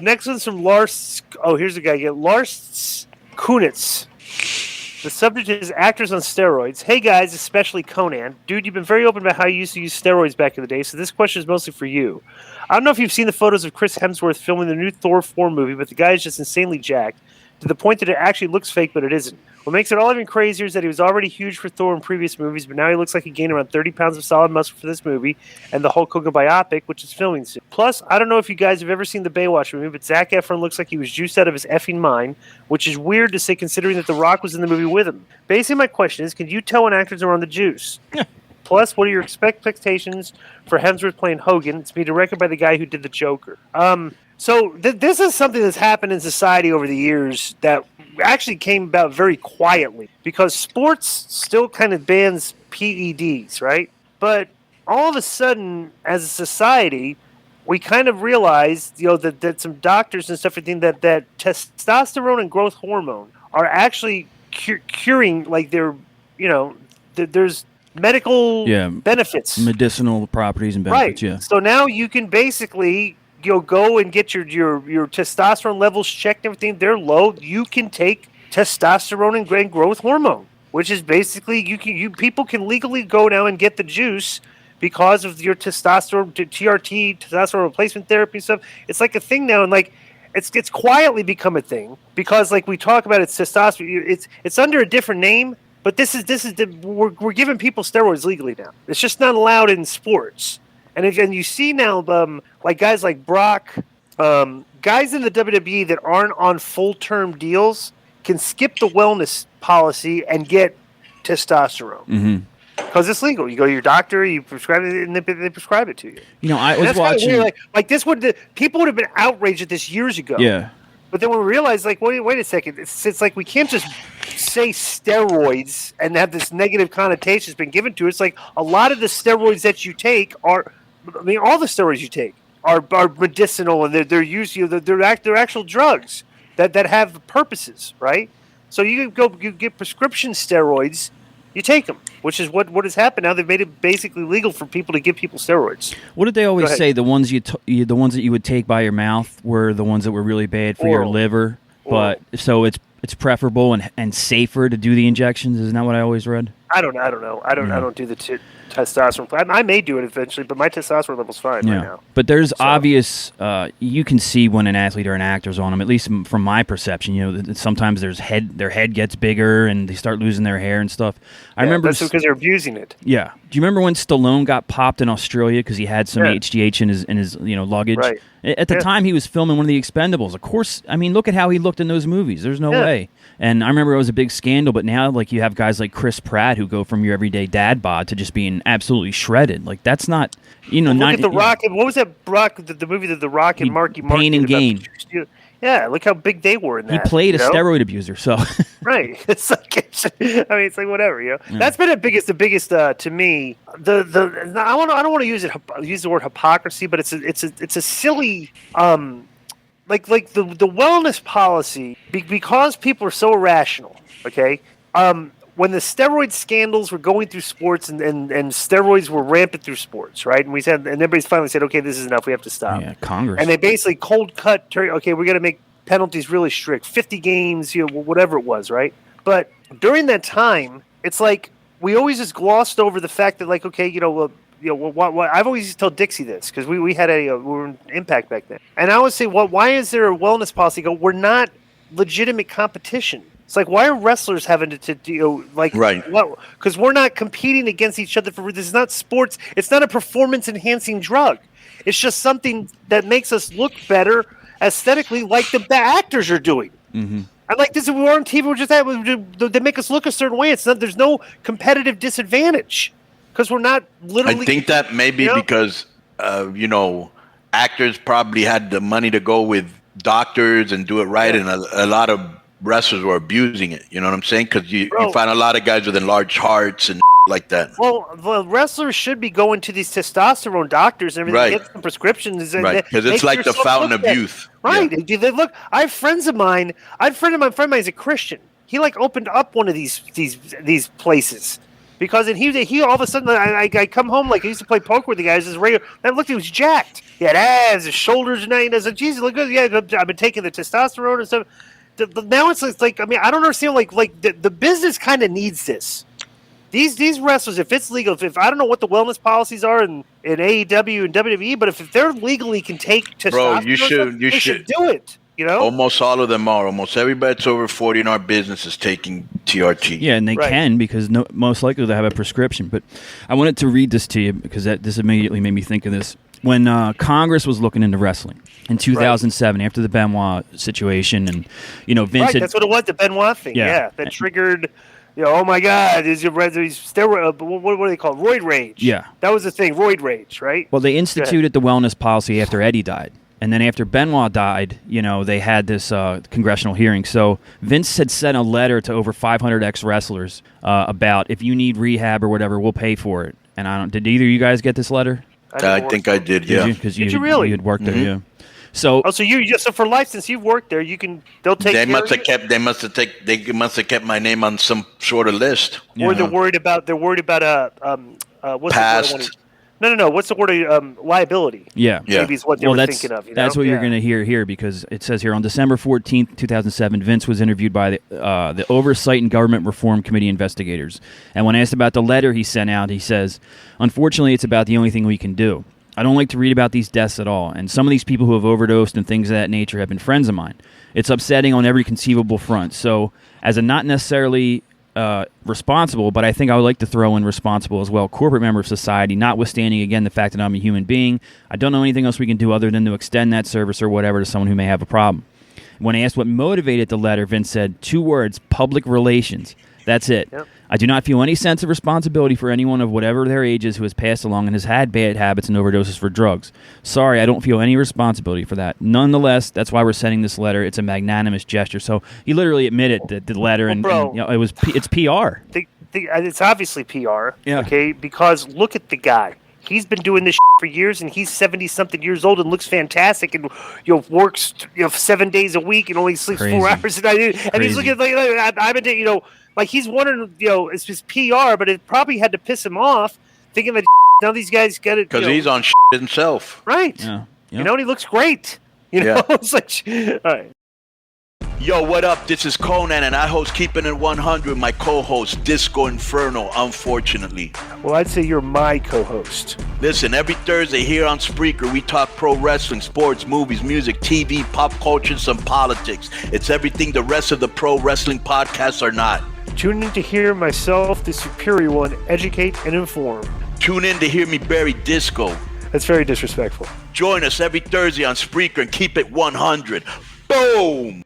Next one's from Lars. Oh, here's the guy again. Lars Kunitz. The subject is actors on steroids. Hey guys, especially Conan. Dude, you've been very open about how you used to use steroids back in the day, so this question is mostly for you. I don't know if you've seen the photos of Chris Hemsworth filming the new Thor 4 movie, but the guy is just insanely jacked, to the point that it actually looks fake, but it isn't. What makes it all even crazier is that he was already huge for Thor in previous movies, but now he looks like he gained around 30 pounds of solid muscle for this movie and the Hulk Hogan biopic, which is filming soon. Plus, I don't know if you guys have ever seen the Baywatch movie, but Zac Efron looks like he was juiced out of his effing mind, which is weird to say considering that The Rock was in the movie with him. Basically, my question is, can you tell when actors are on the juice? Plus, what are your expectations for Hemsworth playing Hogan? It's being directed by the guy who did the Joker. So this is something that's happened in society over the years that actually came about very quietly because sports still kind of bans PEDs, right? But all of a sudden, as a society, we kind of realized, that some doctors and stuff are thinking that testosterone and growth hormone are actually curing, like there's medical benefits, medicinal properties and benefits. Right. Yeah. So now you can basically go and get your testosterone levels checked. Everything they're low. You can take testosterone and growth hormone, which is basically people can legally go now and get the juice because of your testosterone, TRT, testosterone replacement therapy stuff. It's like a thing now, and like it's quietly become a thing because like we talk about it's testosterone. It's under a different name. But we're giving people steroids legally now. It's just not allowed in sports. And you see now, like guys like Brock, guys in the WWE that aren't on full-term deals can skip the wellness policy and get testosterone because it's legal. You go to your doctor, you prescribe it, and they prescribe it to you. I was watching. Like this people would have been outraged at this years ago. Yeah. But then we realized, like, wait a second. It's like we can't just say steroids and have this negative connotation that's been given to it. It's like a lot of the steroids that you take all the steroids you take are medicinal and they're used. They're actual drugs that have purposes, right? So you get prescription steroids. You take them, which is what has happened now. They've made it basically legal for people to give people steroids. What did they always say? The ones the ones that you would take by your mouth were the ones that were really bad for your liver. But so it's preferable and safer to do the injections. Isn't that what I always read? I don't know. I don't do the testosterone. I may do it eventually, but my testosterone level's fine right now. But there's obvious. You can see when an athlete or an actor's on them. At least from my perception, sometimes their head gets bigger and they start losing their hair and stuff. I remember that's because they're abusing it. Yeah. Do you remember when Stallone got popped in Australia because he had some HGH in his luggage? Right. At the time, he was filming one of the Expendables. Of course, I mean, look at how he looked in those movies. There's no way. And I remember it was a big scandal, but now, like, you have guys like Chris Pratt who go from your everyday dad bod to just being absolutely shredded. Like, that's not, look at The Rock. What was that Rock, the movie that The Rock and Marky Pain and Gain. Yeah, look how big they were in that. He played a steroid abuser, so. Right. It's like, it's like whatever, Yeah. That's been the biggest to me. I don't want to use the word hypocrisy, but it's a silly, like the wellness policy because people are so irrational. Okay. When the steroid scandals were going through sports and steroids were rampant through sports, right? And everybody's finally said, okay, this is enough. We have to stop. Yeah, Congress. And they basically cold cut. Okay, we're going to make penalties really strict, 50 games, whatever it was, right? But during that time, it's like we always just glossed over the fact that, like, okay, I've always used to tell Dixie this because we were in Impact back then, and I would say, why is there a wellness policy? We're not legitimate competition. It's like, why are wrestlers having to right? Because we're not competing against each other. This is not sports. It's not a performance-enhancing drug. It's just something that makes us look better aesthetically, like the actors are doing. Mm-hmm. And like this, we're on TV. We're just they make us look a certain way. There's no competitive disadvantage because we're not literally. I think that maybe because actors probably had the money to go with doctors and do it right, and a lot of wrestlers were abusing it. You know what I'm saying? Because you find a lot of guys with enlarged hearts and like that. Well, wrestlers should be going to these testosterone doctors and everything, get some prescriptions. Right, because it's like the fountain of youth. Right. Yeah. They look. I have friends of mine. A friend of mine is a Christian. He opened up one of these places Because he all of a sudden, I come home like I used to play poker with the guys. This regular, I looked, he was jacked. He had abs, his shoulders, and I was like, Jesus, look good. Yeah, I've been taking the testosterone and stuff. Now it's like, I mean, I don't understand. Like the business kind of needs this. These wrestlers, if it's legal, if I don't know what the wellness policies are in AEW and WWE, but if they're legally can take testosterone, bro, you should do it. You know, almost all of them are. Almost everybody that's over 40 in our business is taking TRT. Yeah, and they can because most likely they have a prescription. But I wanted to read this to you because this immediately made me think of this. When Congress was looking into wrestling in 2007, after the Benoit situation, and Vince that's what it was, the Benoit thing. Yeah, that triggered. Oh my God! Is your steroid? What do they call it? Roid rage? Yeah, that was the thing. Roid rage, right? Well, they instituted the wellness policy after Eddie died, and then after Benoit died, they had this congressional hearing. So Vince had sent a letter to over 500 ex-wrestlers about if you need rehab or whatever, we'll pay for it. And did either of you guys get this letter? I think I did. Yeah, because you really? You had worked there. Yeah. So so for life, since you've worked there, they'll take. They must have kept my name on some sort of list. Or they're worried about what's past. The word No. What's the word? Liability. Yeah. Maybe is what they were thinking of. That's what you're going to hear here because it says here on December 14th, 2007, Vince was interviewed by the Oversight and Government Reform Committee investigators. And when asked about the letter he sent out, he says, "Unfortunately, it's about the only thing we can do. I don't like to read about these deaths at all, and some of these people who have overdosed and things of that nature have been friends of mine. It's upsetting on every conceivable front. So, as a not necessarily responsible, but I think I would like to throw in responsible as well, corporate member of society, notwithstanding, again, the fact that I'm a human being, I don't know anything else we can do other than to extend that service or whatever to someone who may have a problem." When asked what motivated the letter, Vince said 2 words, public relations. That's it. Yep. I do not feel any sense of responsibility for anyone of whatever their age is who has passed along and has had bad habits and overdoses for drugs. Sorry, I don't feel any responsibility for that. Nonetheless, that's why we're sending this letter. It's a magnanimous gesture. So he literally admitted that the letter, and it's PR. It's obviously PR. Yeah. Okay, because look at the guy. He's been doing this for years, and he's 70-something years old and looks fantastic, and works 7 days a week and only sleeps 4 hours a night. And he's looking like I've been, like he's wondering, it's just PR, but it probably had to piss him off, thinking that now these guys get it because he's on himself, right? Yeah. Yep. And he looks great. It's like, all right. Yo, what up? This is Conan, and I host Keeping It 100. My co-host, Disco Inferno, unfortunately. Well, I'd say you're my co-host. Listen, every Thursday here on Spreaker, we talk pro wrestling, sports, movies, music, TV, pop culture, and some politics. It's everything the rest of the pro wrestling podcasts are not. Tune in to hear myself, the superior one, educate and inform. Tune in to hear me bury Disco. That's very disrespectful. Join us every Thursday on Spreaker and keep it 100. Boom!